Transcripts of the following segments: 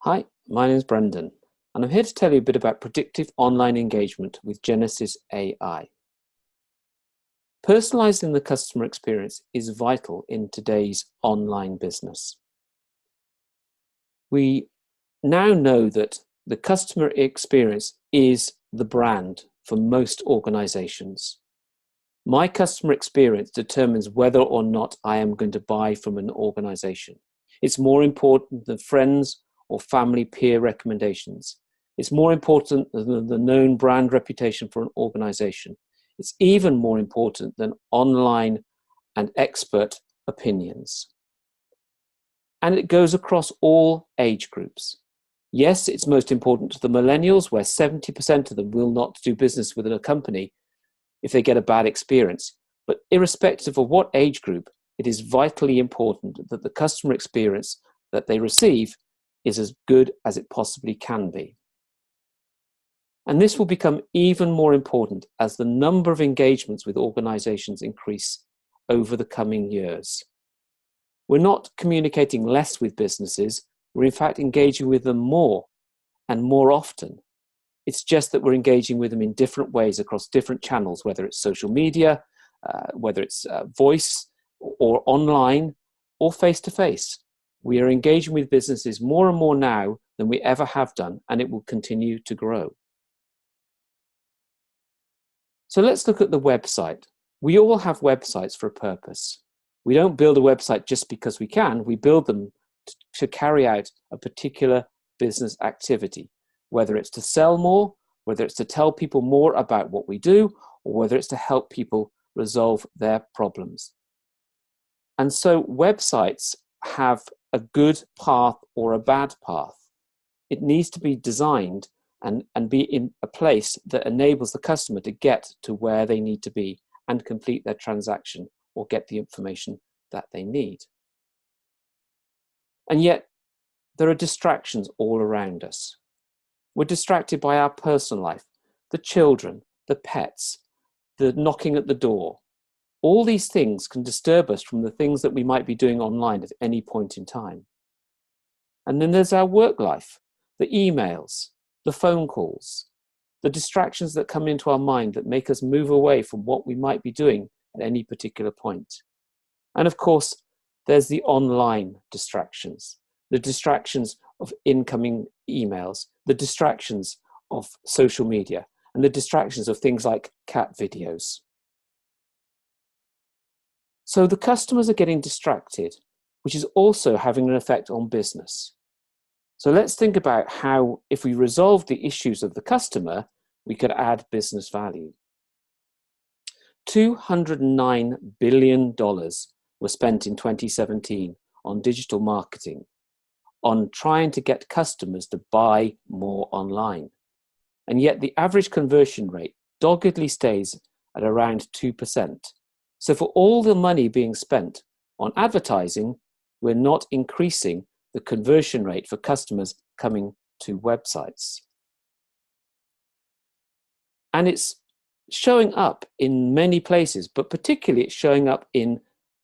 Hi, my name is Brendan, and I'm here to tell you a bit about predictive online engagement with Genesys AI. Personalizing the customer experience is vital in today's online business. We now know that the customer experience is the brand for most organizations. My customer experience determines whether or not I am going to buy from an organization. It's more important than friends or family peer recommendations. It's more important than the known brand reputation for an organization. It's even more important than online and expert opinions. And it goes across all age groups. Yes, it's most important to the millennials, where 70% of them will not do business within a company if they get a bad experience. But irrespective of what age group, it is vitally important that the customer experience that they receive is as good as it possibly can be. And this will become even more important as the number of engagements with organizations increase over the coming years. We're not communicating less with businesses, we're in fact engaging with them more and more often. It's just that we're engaging with them in different ways across different channels, whether it's social media, whether it's voice or online or face-to-face. We are engaging with businesses more and more now than we ever have done, and it will continue to grow. So let's look at the website. We all have websites for a purpose. We don't build a website just because we can. We build them to carry out a particular business activity, whether it's to sell more, whether it's to tell people more about what we do, or whether it's to help people resolve their problems. And so websites have a good path or a bad path. It needs to be designed and be in a place that enables the customer to get to where they need to be and complete their transaction or get the information that they need. And yet, there are distractions all around us. We're distracted by our personal life, the children, the pets, the knocking at the door. All these things can disturb us from the things that we might be doing online at any point in time. And then there's our work life, the emails, the phone calls, the distractions that come into our mind that make us move away from what we might be doing at any particular point. And of course, there's the online distractions, the distractions of incoming emails, the distractions of social media, and the distractions of things like cat videos. So the customers are getting distracted, which is also having an effect on business. So let's think about how, if we resolve the issues of the customer, we could add business value. $209 billion were spent in 2017 on digital marketing, on trying to get customers to buy more online. And yet the average conversion rate doggedly stays at around 2%. So for all the money being spent on advertising, we're not increasing the conversion rate for customers coming to websites. And it's showing up in many places, but particularly it's showing up in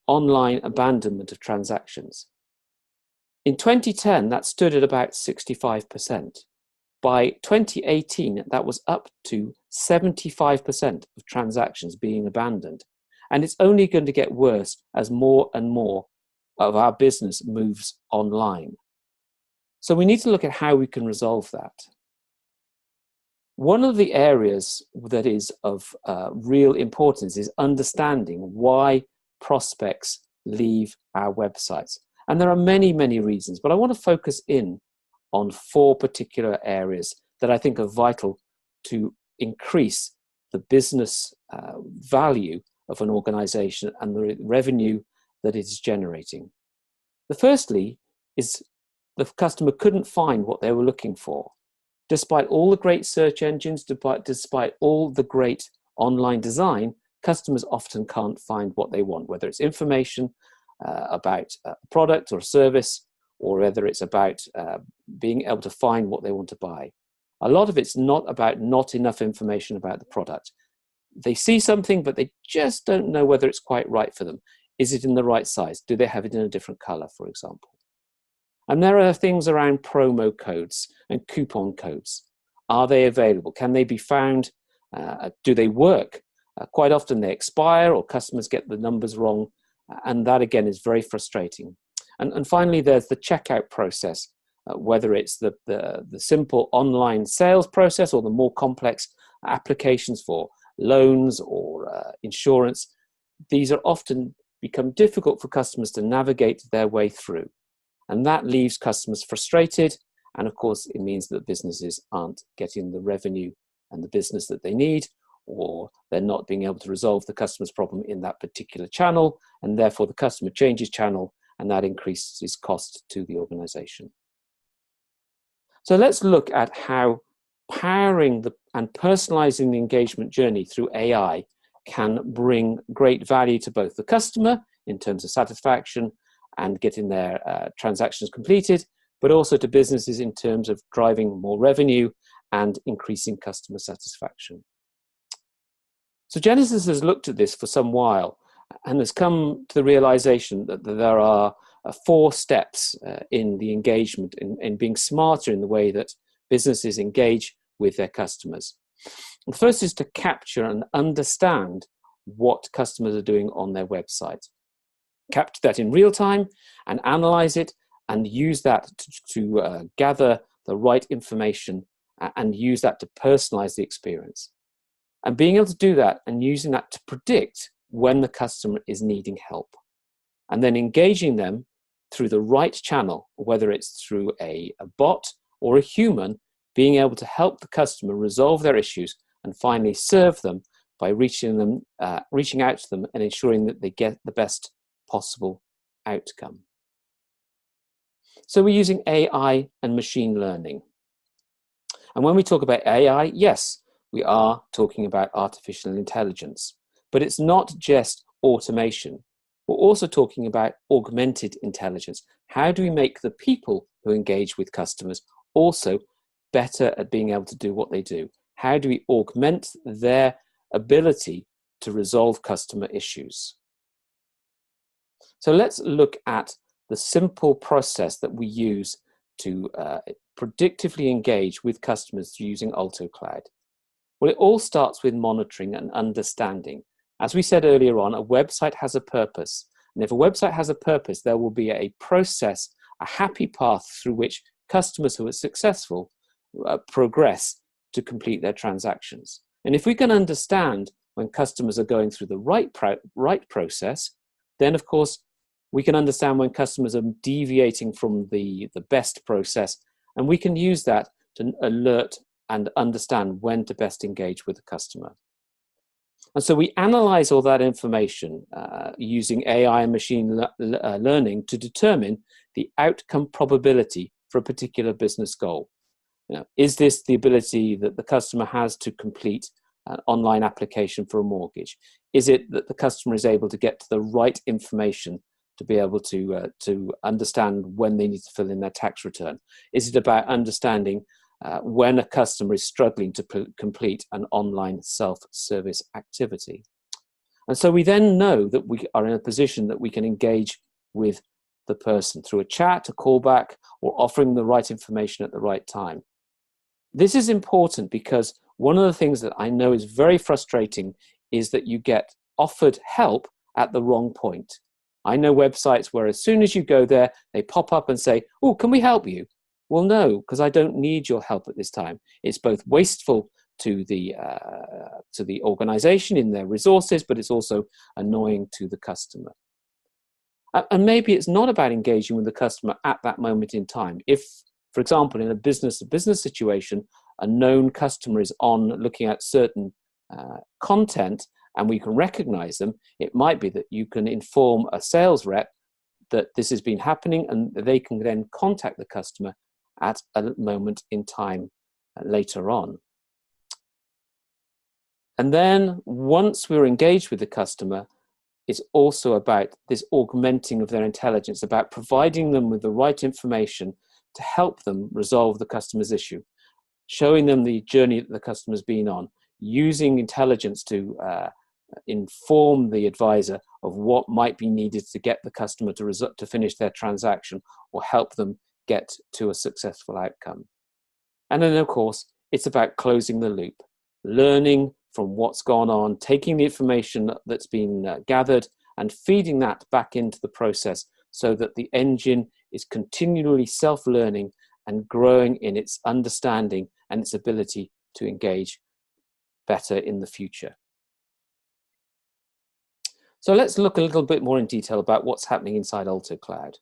online abandonment of transactions. In 2010, that stood at about 65%. By 2018, that was up to 75% of transactions being abandoned. And it's only going to get worse as more and more of our business moves online. So we need to look at how we can resolve that. One of the areas that is of real importance is understanding why prospects leave our websites. And there are many, many reasons, but I want to focus in on 4 particular areas that I think are vital to increase the business value of an organization and the revenue that it is generating. The firstly is the customer couldn't find what they were looking for. Despite all the great search engines, despite all the great online design, customers often can't find what they want, whether it's information about a product or a service, or whether it's about being able to find what they want to buy. A lot of it's not about not enough information about the product. They see something, but they just don't know whether it's quite right for them. Is it in the right size? Do they have it in a different color, for example? And there are things around promo codes and coupon codes. Are they available? Can they be found? Do they work? Quite often they expire or customers get the numbers wrong. And that, again, is very frustrating. And finally, there's the checkout process, whether it's the simple online sales process or the more complex applications for loans or insurance. These are often become difficult for customers to navigate their way through. And that leaves customers frustrated. And of course, it means that businesses aren't getting the revenue and the business that they need, or they're not being able to resolve the customer's problem in that particular channel. And therefore, the customer changes channel, and that increases cost to the organization. So let's look at how powering and personalizing the engagement journey through AI can bring great value to both the customer in terms of satisfaction and getting their transactions completed, but also to businesses in terms of driving more revenue and increasing customer satisfaction. So Genesys has looked at this for some while and has come to the realization that there are 4 steps in the engagement, in being smarter in the way that businesses engage with their customers. The first is to capture and understand what customers are doing on their website. Capture that in real time and analyze it and use that to gather the right information and use that to personalize the experience. And being able to do that and using that to predict when the customer is needing help. And then engaging them through the right channel, whether it's through a bot or a human, being able to help the customer resolve their issues and finally serve them by reaching out to them and ensuring that they get the best possible outcome. So we're using AI and machine learning. And when we talk about AI, yes, we are talking about artificial intelligence, but it's not just automation. We're also talking about augmented intelligence. How do we make the people who engage with customers also better at being able to do what they do? How do we augment their ability to resolve customer issues? So let's look at the simple process that we use to predictively engage with customers through using AutoCloud. Well, it all starts with monitoring and understanding. As we said earlier on, a website has a purpose. And if a website has a purpose, there will be a process, a happy path through which customers who are successful progress to complete their transactions. And if we can understand when customers are going through the right process, then of course we can understand when customers are deviating from the best process, and we can use that to alert and understand when to best engage with the customer. And so we analyze all that information using AI and machine learning to determine the outcome probability for a particular business goal. Is this the ability that the customer has to complete an online application for a mortgage? Is it that the customer is able to get to the right information to be able to understand when they need to fill in their tax return? Is it about understanding when a customer is struggling to complete an online self-service activity? And so we then know that we are in a position that we can engage with the person through a chat, a callback, or offering the right information at the right time. This is important because one of the things that I know is very frustrating is that you get offered help at the wrong point. I know websites where as soon as you go there, they pop up and say, "Oh, can we help you?" Well, no, because I don't need your help at this time. It's both wasteful to the organization in their resources, but it's also annoying to the customer. And maybe it's not about engaging with the customer at that moment in time. If, for example, in a business-to-business situation, a known customer is on looking at certain content and we can recognize them, it might be that you can inform a sales rep that this has been happening and they can then contact the customer at a moment in time later on. And then once we're engaged with the customer, it's also about this augmenting of their intelligence, about providing them with the right information to help them resolve the customer's issue, showing them the journey that the customer's been on, using intelligence to inform the advisor of what might be needed to get the customer to finish their transaction or help them get to a successful outcome. And then, of course, it's about closing the loop, learning from what's gone on, taking the information that's been gathered and feeding that back into the process so that the engine is continually self-learning and growing in its understanding and its ability to engage better in the future. So let's look a little bit more in detail about what's happening inside AutoCloud.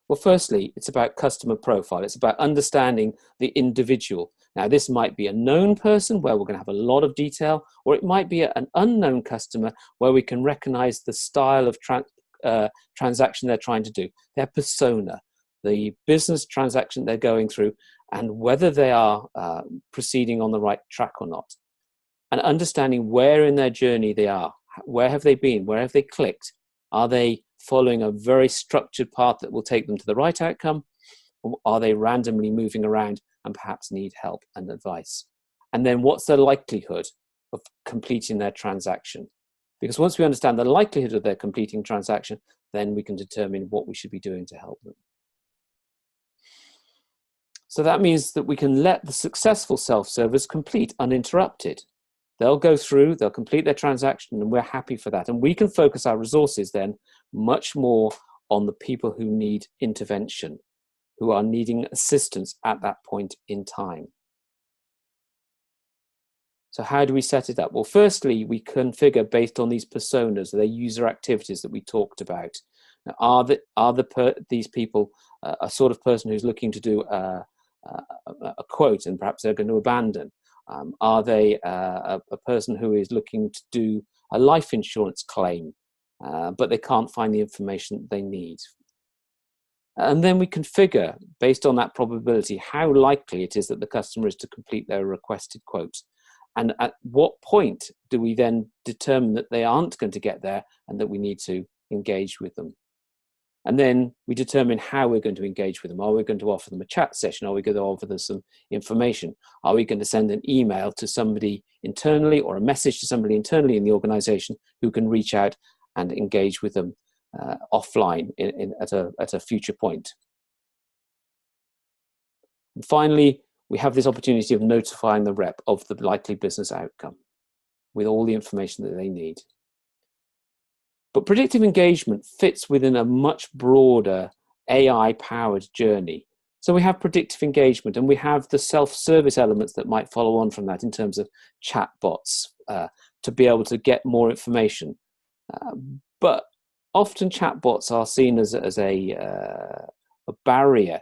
Well, firstly, it's about customer profile. It's about understanding the individual. Now, this might be a known person where we're going to have a lot of detail, or it might be an unknown customer where we can recognize the style of transaction they're trying to do, their persona, the business transaction they're going through, and whether they are proceeding on the right track or not. And understanding where in their journey they are. Where have they been? Where have they clicked? Are they following a very structured path that will take them to the right outcome? Or are they randomly moving around and perhaps need help and advice? And then what's the likelihood of completing their transaction? Because once we understand the likelihood of their completing transaction, then we can determine what we should be doing to help them. So that means that we can let the successful self-service complete uninterrupted. They'll go through, they'll complete their transaction, and we're happy for that. And we can focus our resources then much more on the people who need intervention, who are needing assistance at that point in time. So how do we set it up? Well, firstly, we configure based on these personas, their user activities that we talked about. Now, these people a sort of person who's looking to do a quote and perhaps they're going to abandon? Are they a person who is looking to do a life insurance claim, but they can't find the information they need? And then we configure, based on that probability, how likely it is that the customer is to complete their requested quote. And at what point do we then determine that they aren't going to get there and that we need to engage with them? And then we determine how we're going to engage with them. Are we going to offer them a chat session? Are we going to offer them some information? Are we going to send an email to somebody internally or a message to somebody internally in the organization who can reach out and engage with them offline at a future point? And finally, we have this opportunity of notifying the rep of the likely business outcome with all the information that they need. But predictive engagement fits within a much broader AI-powered journey. So we have predictive engagement and we have the self-service elements that might follow on from that in terms of chatbots to be able to get more information. But often chatbots are seen as a barrier.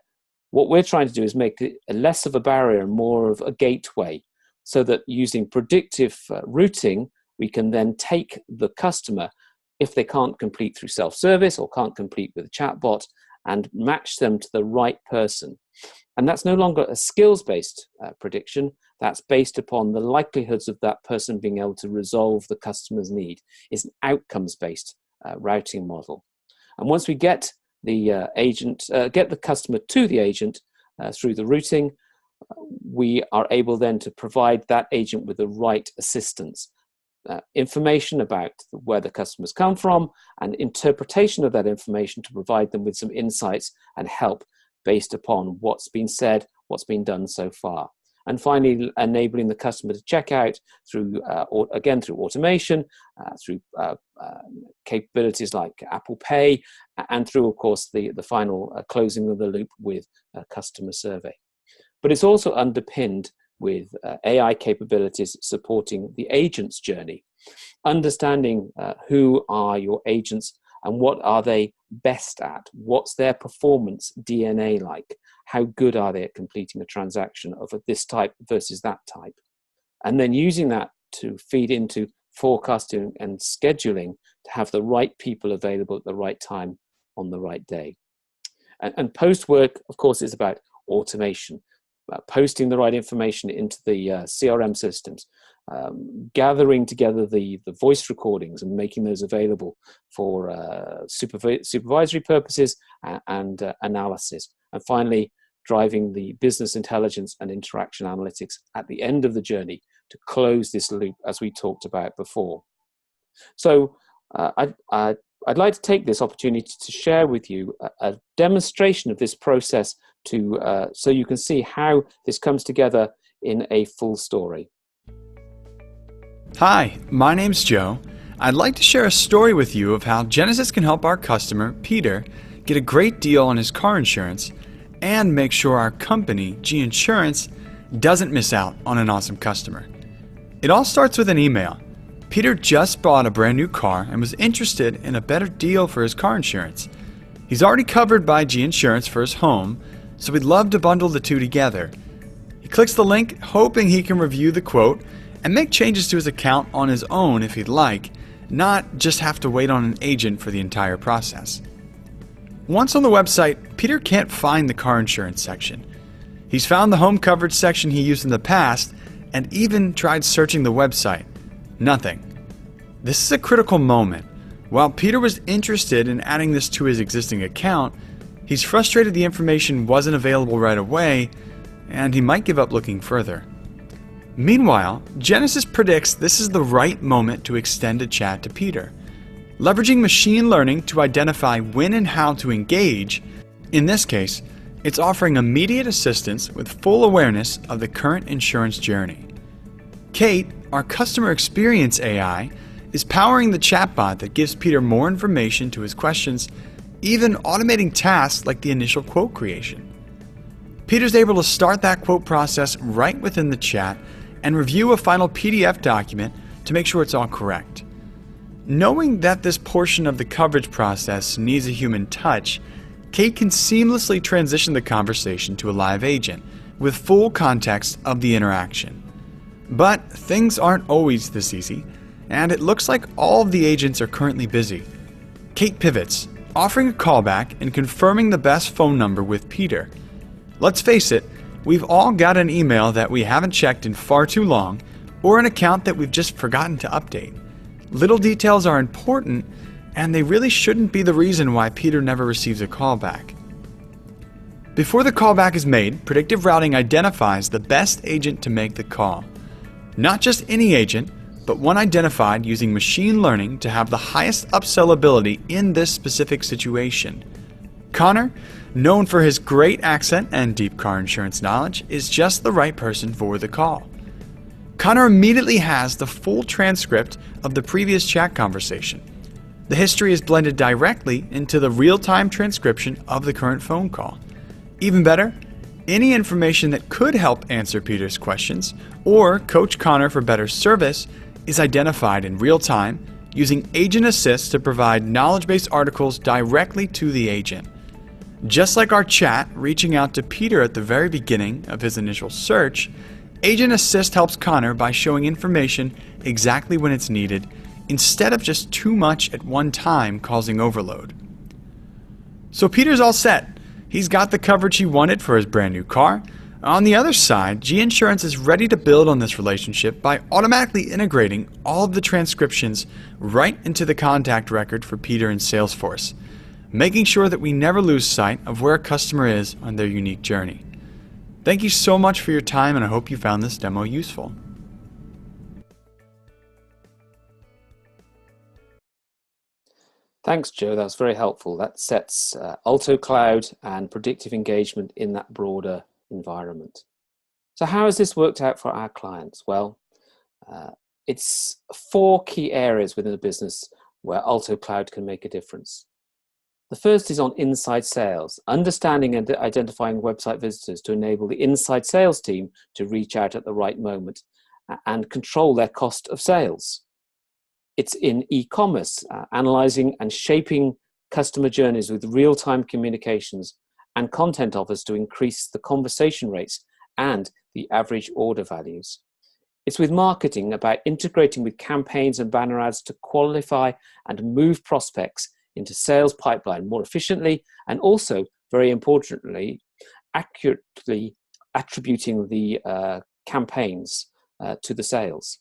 What we're trying to do is make it less of a barrier and more of a gateway so that using predictive routing, we can then take the customer if they can't complete through self-service or can't complete with a chatbot and match them to the right person. And that's no longer a skills-based prediction. That's based upon the likelihoods of that person being able to resolve the customer's need. It's an outcomes-based routing model. And once we get the get the customer to the agent through the routing, we are able then to provide that agent with the right assistance. Information about where the customers come from and interpretation of that information to provide them with some insights and help based upon what's been said, what's been done so far. And finally, enabling the customer to check out through, again, through automation, through capabilities like Apple Pay, and through, of course, the final closing of the loop with a customer survey. But it's also underpinned with AI capabilities supporting the agent's journey, understanding who are your agents and what are they best at, what's their performance DNA like, how good are they at completing a transaction of this type versus that type, and then using that to feed into forecasting and scheduling to have the right people available at the right time on the right day. And post-work, of course, is about automation. Posting the right information into the CRM systems, gathering together the voice recordings and making those available for supervisory purposes and analysis. And finally, driving the business intelligence and interaction analytics at the end of the journey to close this loop as we talked about before. So I'd like to take this opportunity to share with you a demonstration of this process so you can see how this comes together in a full story. Hi, my name's Joe. I'd like to share a story with you of how Genesys can help our customer, Peter, get a great deal on his car insurance and make sure our company, G Insurance, doesn't miss out on an awesome customer. It all starts with an email. Peter just bought a brand new car and was interested in a better deal for his car insurance. He's already covered by G Insurance for his home, so we'd love to bundle the two together. He clicks the link, hoping he can review the quote and make changes to his account on his own if he'd like, not just have to wait on an agent for the entire process. Once on the website, Peter can't find the car insurance section. He's found the home coverage section he used in the past and even tried searching the website. Nothing. This is a critical moment. While Peter was interested in adding this to his existing account, he's frustrated the information wasn't available right away, and he might give up looking further. Meanwhile, Genesys predicts this is the right moment to extend a chat to Peter. Leveraging machine learning to identify when and how to engage, in this case, it's offering immediate assistance with full awareness of the current insurance journey. Kate, our customer experience AI, is powering the chatbot that gives Peter more information to his questions, even automating tasks like the initial quote creation. Peter's able to start that quote process right within the chat and review a final PDF document to make sure it's all correct. Knowing that this portion of the coverage process needs a human touch, Kate can seamlessly transition the conversation to a live agent with full context of the interaction. But things aren't always this easy, and it looks like all of the agents are currently busy. Kate pivots, offering a callback and confirming the best phone number with Peter. Let's face it, we've all got an email that we haven't checked in far too long, or an account that we've just forgotten to update. Little details are important, and they really shouldn't be the reason why Peter never receives a callback. Before the callback is made, predictive routing identifies the best agent to make the call. Not just any agent, but one identified using machine learning to have the highest upsell ability in this specific situation. Connor, known for his great accent and deep car insurance knowledge, is just the right person for the call. Connor immediately has the full transcript of the previous chat conversation. The history is blended directly into the real-time transcription of the current phone call. Even better, any information that could help answer Peter's questions or coach Connor for better service is identified in real time using Agent Assist to provide knowledge-based articles directly to the agent. Just like our chat reaching out to Peter at the very beginning of his initial search, Agent Assist helps Connor by showing information exactly when it's needed, instead of just too much at one time causing overload. So Peter's all set. He's got the coverage he wanted for his brand new car. On the other side, G Insurance is ready to build on this relationship by automatically integrating all of the transcriptions right into the contact record for Peter in Salesforce, making sure that we never lose sight of where a customer is on their unique journey. Thank you so much for your time, and I hope you found this demo useful. Thanks, Joe. That was very helpful. That sets Alto Cloud and predictive engagement in that broader environment. So how has this worked out for our clients? Well, it's 4 key areas within the business where Alto Cloud can make a difference. The first is on inside sales, understanding and identifying website visitors to enable the inside sales team to reach out at the right moment and control their cost of sales. It's in e-commerce, analyzing and shaping customer journeys with real-time communications and content offers to increase the conversation rates and the average order values. It's with marketing about integrating with campaigns and banner ads to qualify and move prospects into sales pipeline more efficiently, and also, very importantly, accurately attributing the campaigns to the sales.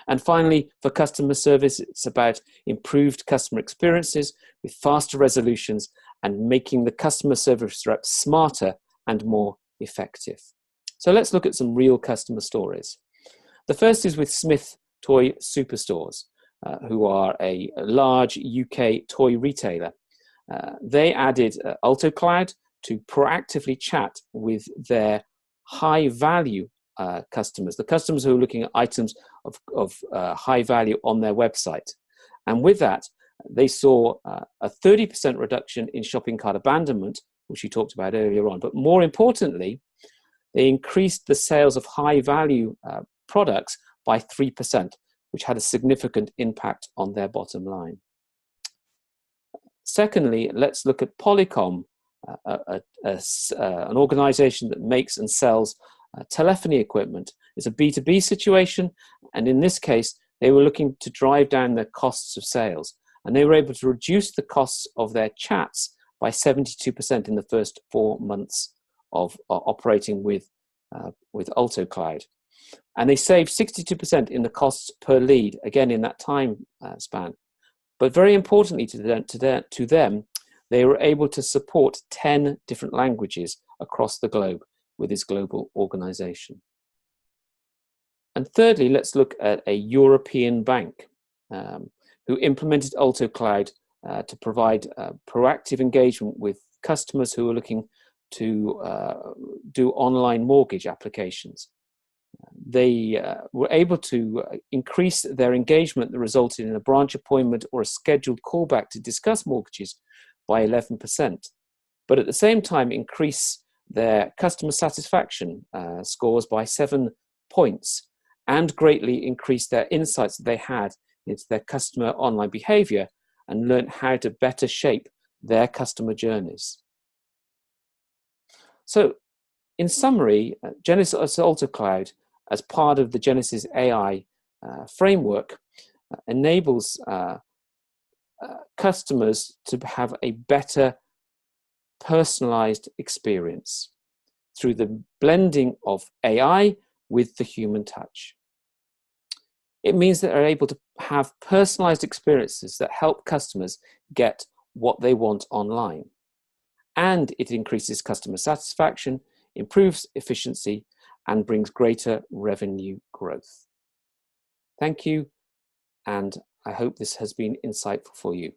And finally, for customer service, it's about improved customer experiences with faster resolutions and making the customer service reps smarter and more effective. So let's look at some real customer stories. The first is with Smith Toy Superstores, who are a large UK toy retailer. They added AutoCloud to proactively chat with their high value customers, the customers who are looking at items of high value on their website. And with that, they saw a 30% reduction in shopping cart abandonment, which you talked about earlier on. But more importantly, they increased the sales of high value products by 3%, which had a significant impact on their bottom line. Secondly, let's look at Polycom, an organization that makes and sells telephony equipment. It's a B2B situation, and in this case, they were looking to drive down their costs of sales, and they were able to reduce the costs of their chats by 72% in the first 4 months of operating with AutoCloud. And they saved 62% in the costs per lead, again in that time span. But very importantly to them, they were able to support 10 different languages across the globe with this global organization. And thirdly, let's look at a European bank who implemented AutoCloud to provide proactive engagement with customers who are looking to do online mortgage applications. They were able to increase their engagement that resulted in a branch appointment or a scheduled callback to discuss mortgages by 11%, but at the same time increase their customer satisfaction scores by 7 points and greatly increase their insights that they had into their customer online behavior and learn how to better shape their customer journeys. So in summary, Genesys AutoCloud, as part of the Genesys AI framework, enables customers to have a better personalized experience through the blending of AI with the human touch. It means that they're able to have personalized experiences that help customers get what they want online. And it increases customer satisfaction, improves efficiency, and brings greater revenue growth. Thank you, and I hope this has been insightful for you.